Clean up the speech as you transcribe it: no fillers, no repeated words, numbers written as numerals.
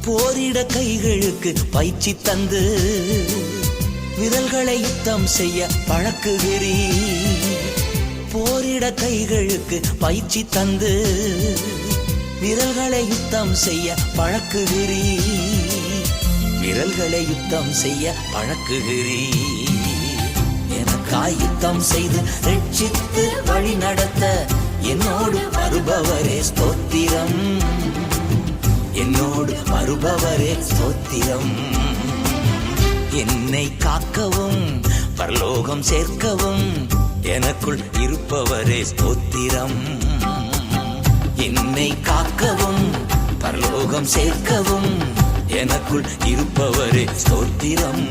போரிட கைகளுக்கு பயிற்சி தந்து விரல்களை யுத்தம் செய்ய பழக்குகிறீ. போரிட கைகளுக்கு பயிற்சி தந்து விரல்களை யுத்தம் செய்ய பழக்குகிறீ. விரல்களை யுத்தம் செய்ய பழக்குகிறீ. எனக்காய் யுத்தம் செய்து ரட்சித்து வழி நடத்த என்னோடு வருபவரே ஸ்தோத்திரம். என்னோடு வருபவரே ஸ்தோத்திரம். என்னை காக்கவும் பரலோகம் சேர்க்கவும் எனக்குள் இருப்பவரே ஸ்தோத்திரம். என்னை காக்கவும் பரலோகம் சேர்க்கவும் எனக்குள் இருப்பவரே ஸ்தோத்திரம்.